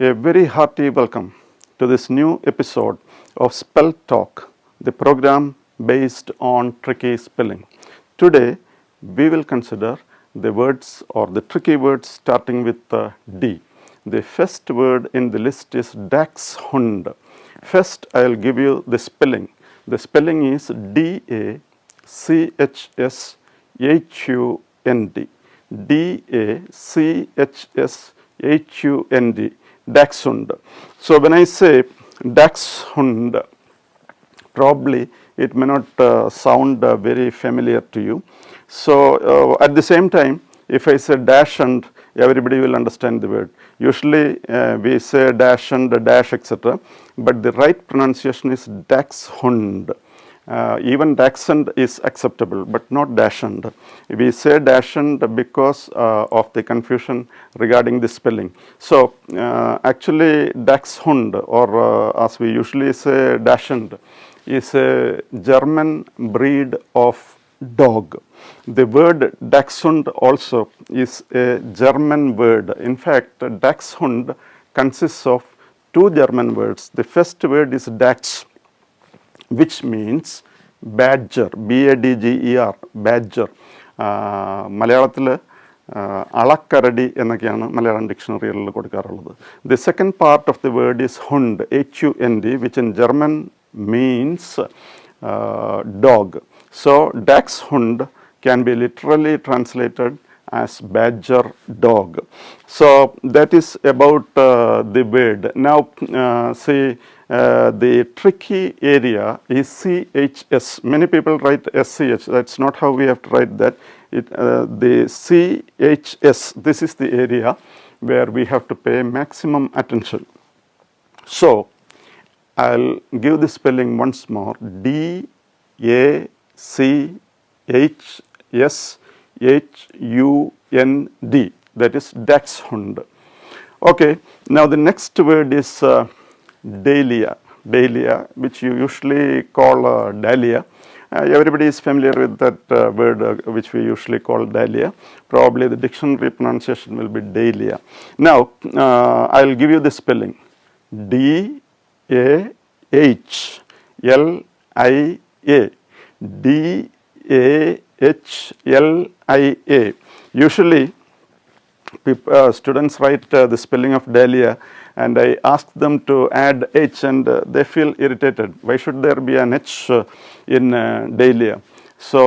A very hearty welcome to this new episode of Spell Talk, the program based on tricky spelling. Today, we will consider the words or the tricky words starting with D. The first word in the list is Dachshund. First, I will give you the spelling. The spelling is D-A-C-H-S-H-U-N-D. D-A-C-H-S-H-U-N-D. Dachshund. So when I say Dachshund, probably it may not sound very familiar to you. So at the same time, if I say dachshund, everybody will understand the word. Usually we say dachshund, dash, etc. But the right pronunciation is Dachshund. Even dachshund is acceptable, but not dachshund. We say dachshund because of the confusion regarding the spelling. So actually dachshund, or as we usually say dachshund, is a German breed of dog. The word Dachshund also is a German word. In fact, Dachshund consists of two German words. The first word is Dachs, which means badger, B-A-D-G-E-R, badger. മലയാളത്തിൽ അളക്കരടി എന്നൊക്കെയാണ് മലയാളം ഡിക്ഷണറികളിൽ കൊടുക്കാറുള്ളത്. The second part of the word is Hund, H-U-N-D, which in German means dog. So Dachshund can be literally translated as badger dog. So that is about the word. Now see, the tricky area is CHS. Many people write SCH. That's not how we have to write that. The CHS, this is the area where we have to pay maximum attention. So I'll give the spelling once more. D-A-C-H-S-H-U-N-D. That is Dachshund. Okay, now the next word is DAHLIA. DAHLIA, which you usually call DAHLIA. Everybody is familiar with that word which we usually call DAHLIA. Probably the dictionary pronunciation will be DAHLIA. Now I'll give you the spelling. D-A-H-L-I-A. D-A-H-L-I-A. Usually students write the spelling of DAHLIA and I ask them to add H and they feel irritated. Why should there be an H in DAHLIA? So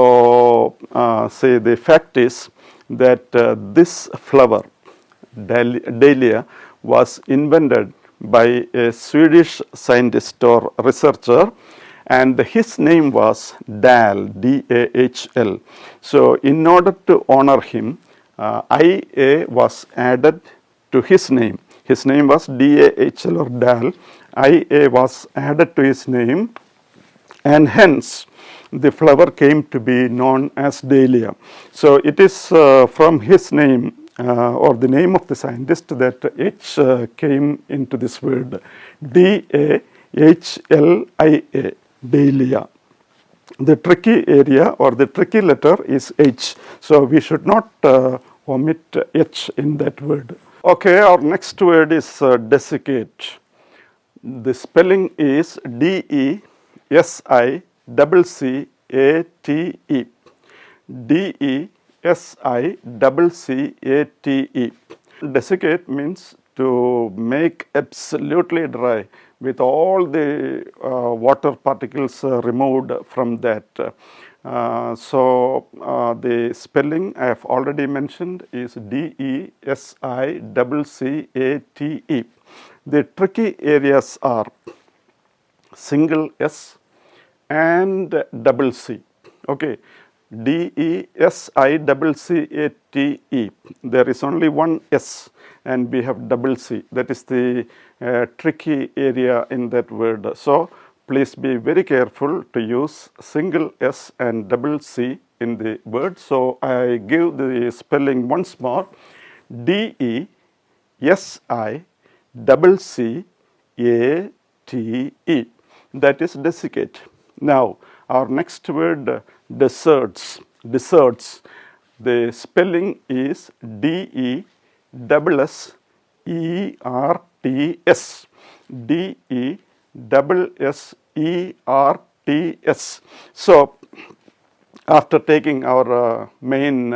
say the fact is that this flower, DAHLIA, was invented by a Swedish scientist or researcher, and his name was Dahl, D-A-H-L. So in order to honor him, I-A was added to his name. His name was D-A-H-L or Dahl. I-A was added to his name, and hence the flower came to be known as DAHLIA. So it is from his name or the name of the scientist that H came into this word, D-A-H-L-I-A, DAHLIA. The tricky area or the tricky letter is H. So we should not omit H in that word. Okay, our next word is desiccate. The spelling is D-E-S-I-C-C-A-T-E. D-E-S-I-C-C-A-T-E. Desiccate means to make absolutely dry with all the water particles removed from that. So the spelling I have already mentioned is D-E-S-I-C-C-A-T-E. The tricky areas are single S and double C. Okay, D-E-S-I-C-C-A-T-E. There is only one S and we have double C. That is the tricky area in that word. So please be very careful to use single S and double C in the word. So I give the spelling once more. D-E-S-I-C-C-A-T-E. That is desiccate. Now our next word, deserts. Deserts. The spelling is D-E-S-S D-E-S-S-E-R-T-S. D-E-S-S-E-R-T-S. So, after taking our main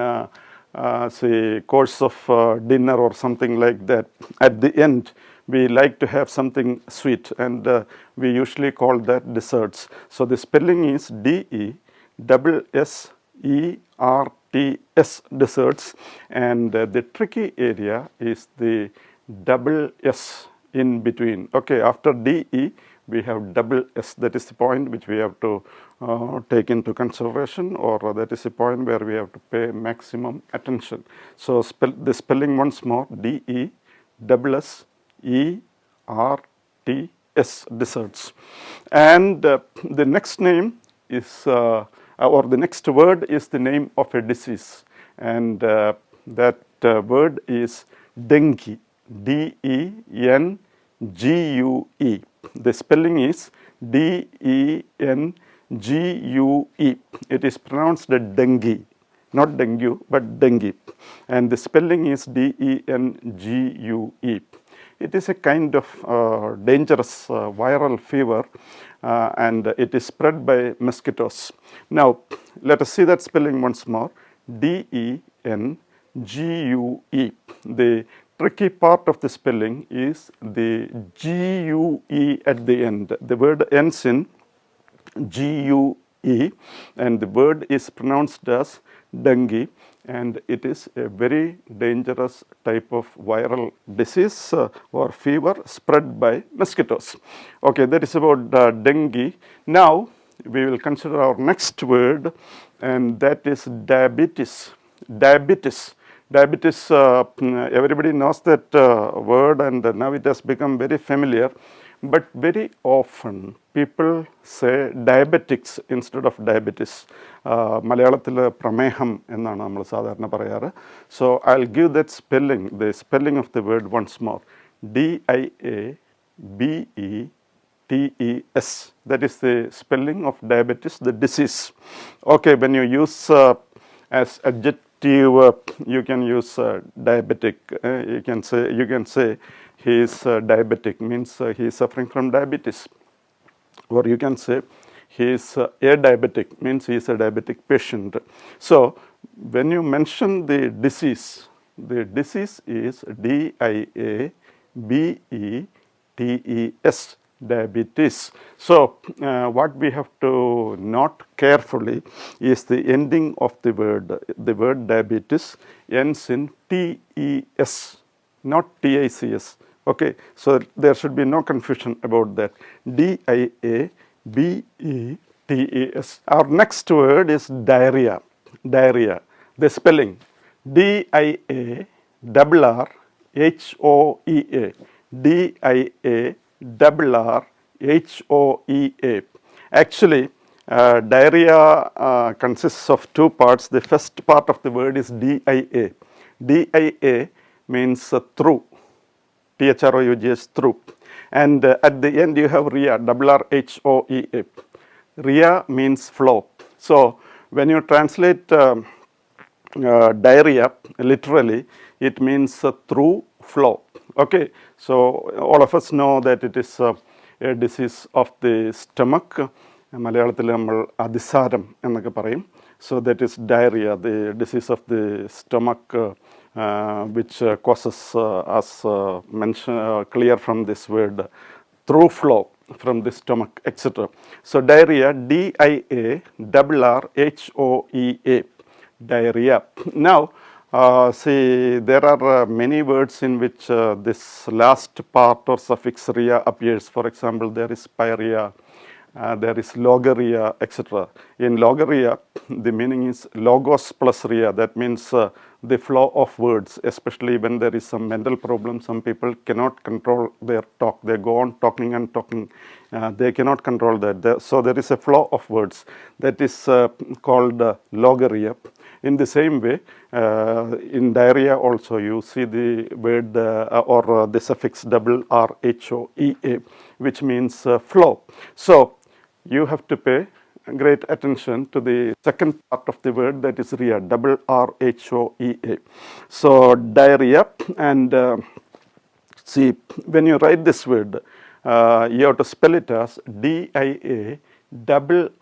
say course of dinner or something like that, at the end we like to have something sweet, and we usually call that desserts. So the spelling is D-E-S-S-E-R-T-S, desserts, and the tricky area is the double S in between. Okay, after D-E we have double S. That is the point which we have to take into consideration, or that is the point where we have to pay maximum attention. So the spelling once more: D-E-S-S-E-R-T-S, desserts. And the next name is or the next word is the name of a disease, and that word is dengue. D-E-N-G-U-E. The spelling is D-E-N-G-U-E. It is pronounced dengue, not dengue, but dengue. And the spelling is D-E-N-G-U-E. It is a kind of dangerous viral fever, and it is spread by mosquitoes. Now, let us see that spelling once more: D-E-N-G-U-E. The tricky part of the spelling is the G-U-E at the end. The word ends in G-U-E, and the word is pronounced as dengue, and it is a very dangerous type of viral disease or fever spread by mosquitoes. Okay, that is about dengue. Now we will consider our next word, and that is diabetes. Diabetes. Diabetes, everybody knows that word, and now it has become very familiar, but very often people say diabetics instead of diabetes. Malayalatile prameham എന്നാണ് നമ്മൾ സാധാരണ പറയാറ്. So I'll give that spelling, the spelling of the word once more: D-I-A-B-E-T-E-S. That is the spelling of diabetes, the disease. Okay, when you use as adjective, you can use diabetic. You can say he is diabetic, means he is suffering from diabetes, or you can say he is a diabetic, means he is a diabetic patient. So when you mention the disease is D-I-A-B-E-T-E-S, diabetes. So what we have to note carefully is the ending of the word. The word diabetes ends in T-E-S, not T-I-C-S. Okay, so there should be no confusion about that. D-I-A-B-E-T-E-S. Our next word is diarrhea. Diarrhea. The spelling: D-I-A-R-R-H-O-E-A. D-I-A-R-R-H-O-E-A. Actually, diarrhea consists of two parts. The first part of the word is D-I-A. D-I-A means through. T-H-R-O-U-G-H, through. And at the end you have Rhea, R-R-H-O-E-A. Rhea means flow. So when you translate diarrhea literally, it means through flow. Okay, so all of us know that it is a disease of the stomach. മലയാളത്തിൽ നമ്മൾ അതിസാരം എന്നൊക്കെ പറയും. So that is diarrhea, the disease of the stomach, which causes us clear from this word, through flow from the stomach, etc. So diarrhea, D-I-A-R-R-H-O-E-A, diarrhea. Now see, there are many words in which this last part or suffix ria appears. For example, there is pyorrhea, there is logorrhea, etc. In logorrhea, the meaning is logos plus rhea. That means the flow of words, especially when there is some mental problem. Some people cannot control their talk. They go on talking and talking. They cannot control that. So there is a flow of words. That is called logorrhea. In the same way, in diarrhea also you see the word or the suffix double R-H-O-E-A, which means flow. So you have to pay great attention to the second part of the word, that is rhea, double R-H-O-E-A. So diarrhea, and See, when you write this word, you have to spell it as DIA RRHOEA.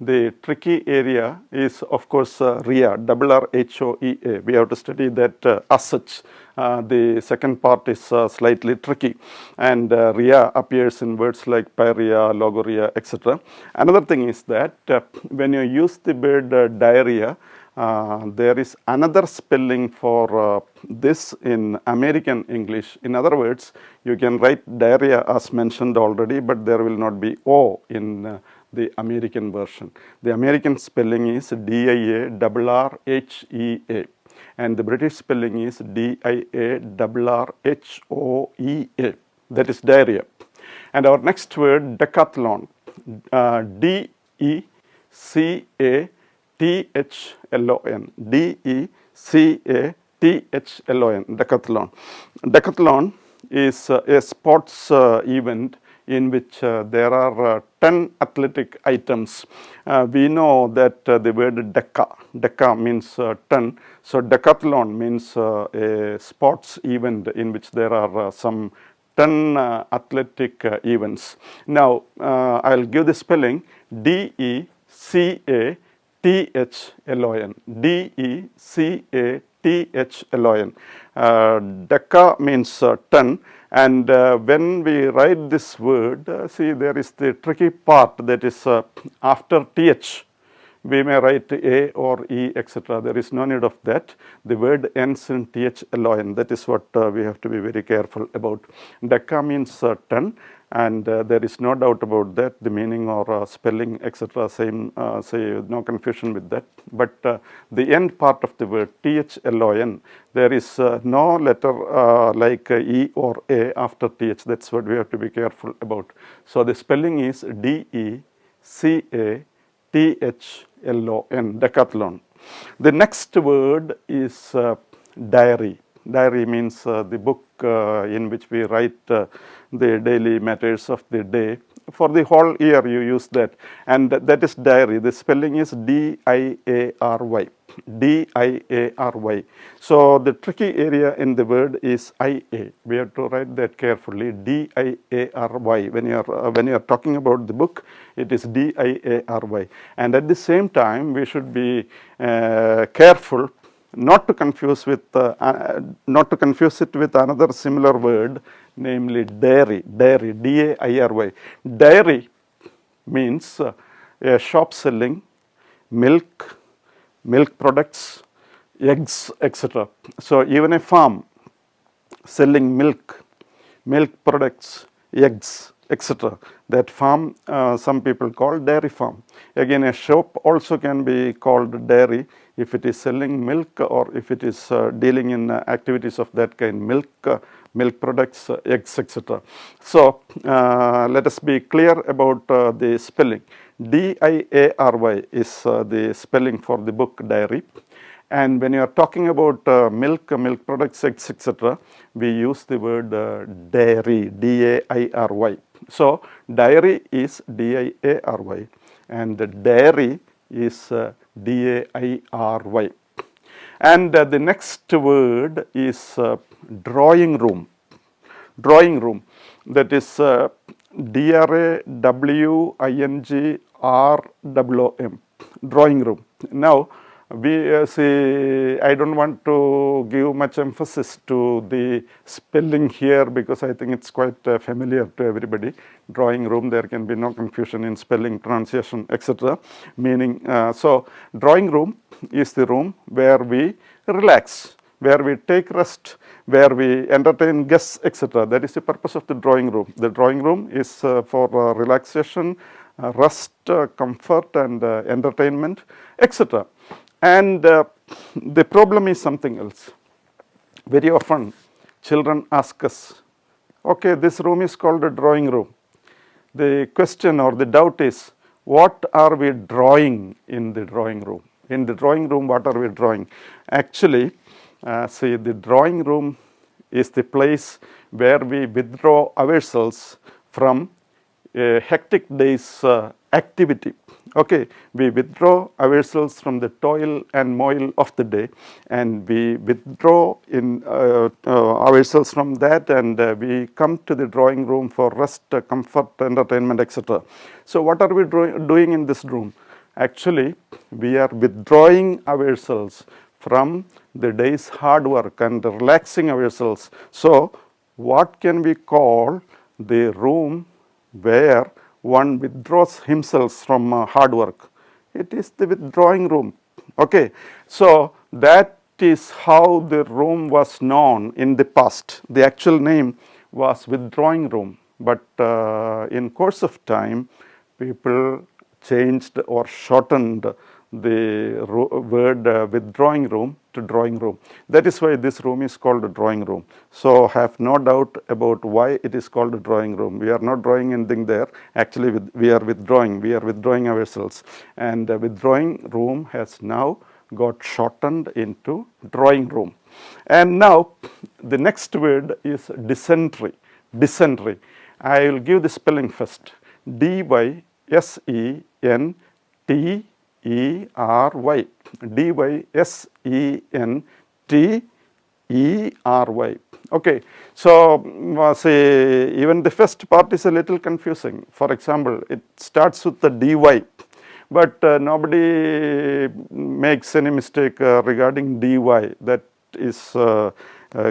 The tricky area is, of course, RIA, RRHOEA. We have to study that as such. The second part is slightly tricky, and RIA appears in words like pyorrhea, logorrhea, etc. Another thing is that when you use the word diarrhea, there is another spelling for this in American English. In other words, you can write diarrhea as mentioned already, but there will not be O in the American version. The American spelling is DIARRHEA, and the British spelling is DIARRHOEA. That is diarrhea. And our next word, decathlon, DECATHLON, DECATHLON, decathlon. Decathlon is a sports event in which there are 10 athletic items. We know that the word deca means 10. So decathlon means a sports event in which there are some 10 athletic events. Now, I'll give the spelling DECATHLON, DECATHLON. Deca means 10. And when we write this word, see, there is the tricky part, that is after th. We may write A or E, etc. There is no need of that. The word ends in THLON. That is what we have to be very careful about. Deca means 10, and there is no doubt about that. The meaning or spelling, etc. Same, say no confusion with that. But the end part of the word THLON, there is no letter like E or A after TH. That's what we have to be careful about. So the spelling is DECATHLON, decathlon. The next word is diary. Diary means the book in which we write the daily matters of the day. For the whole year you use that, and that is diary. The spelling is DIARY. DIARY. So the tricky area in the word is IA. We have to write that carefully. DIARY. When you are talking about the book, it is DIARY. And at the same time, we should be careful not to confuse it with another similar word, namely dairy. Dairy, DAIRY. Dairy means a shop selling milk, milk products, eggs, etc. So even a farm selling milk, milk products, eggs, etc. That farm some people call dairy farm. Again, a shop also can be called dairy if it is selling milk or if it is dealing in activities of that kind, milk, milk products, eggs, etc. So let us be clear about the spelling. DIARY is the spelling for the book diary. And when you are talking about milk, milk products, eggs, etc., we use the word dairy, DAIRY. So diary is DIARY and dairy is DAIRY. And the next word is drawing room. Drawing room, that is DRAWINGROOM, drawing room. Now, we see, I don't want to give much emphasis to the spelling here because I think it's quite familiar to everybody. Drawing room, there can be no confusion in spelling, pronunciation, etc. Meaning, so drawing room is the room where we relax, where we take rest, where we entertain guests, etc. That is the purpose of the drawing room. The drawing room is for relaxation, rest, comfort, and entertainment, etc. And the problem is something else. Very often, children ask us, okay, this room is called a drawing room. The question or the doubt is, what are we drawing in the drawing room? In the drawing room, what are we drawing? Actually, see, the drawing room is the place where we withdraw ourselves from a hectic day's activity. Okay, we withdraw ourselves from the toil and moil of the day, and we withdraw in ourselves from that, and we come to the drawing room for rest, comfort, entertainment, etc. So what are we doing in this room? Actually, we are withdrawing ourselves from the day's hard work and relaxing ourselves. So what can we call the room where one withdraws himself from hard work? It is the withdrawing room. Okay, so that is how the room was known in the past. The actual name was withdrawing room, but in course of time, people changed or shortened the word withdrawing room to drawing room. That is why this room is called a drawing room. So have no doubt about why it is called a drawing room. We are not drawing anything there. Actually, we are withdrawing ourselves, and the withdrawing room has now got shortened into drawing room. And now the next word is dysentery. Dysentery. I will give the spelling first. dysentery. dysentery. Okay, so say even the first part is a little confusing. For example, it starts with the dy, but nobody makes any mistake regarding dy. That is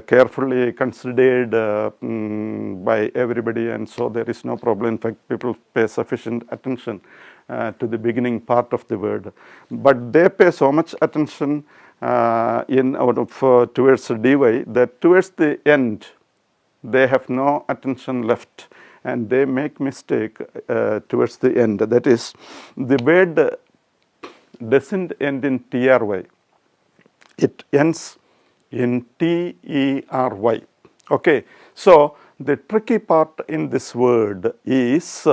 carefully considered by everybody, and so there is no problem. In fact, people pay sufficient attention to the beginning part of the word, but they pay so much attention towards dy that towards the end they have no attention left, and they make mistake towards the end. That is, the word doesn't end in try, it ends in tery. Okay, so the tricky part in this word is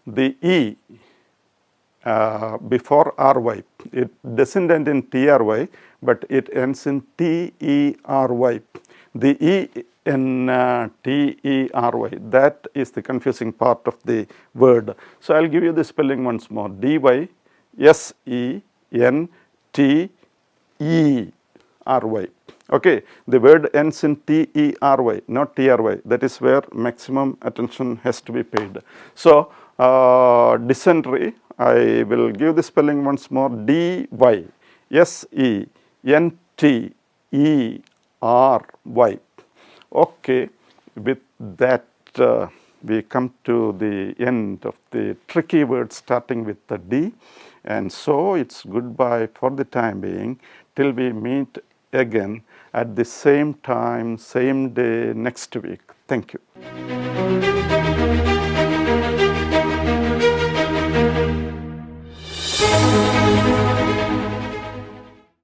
the e before ry. It doesn't end in try, but it ends in tery. The e in tery, that is the confusing part of the word. So I'll give you the spelling once more. dysentery, okay, the word ends in tery, not try. That is where maximum attention has to be paid. So dysentery, I will give the spelling once more. dysentery. Okay, with that we come to the end of the tricky word starting with the D, and so it's goodbye for the time being till we meet again at the same time, same day next week. Thank you.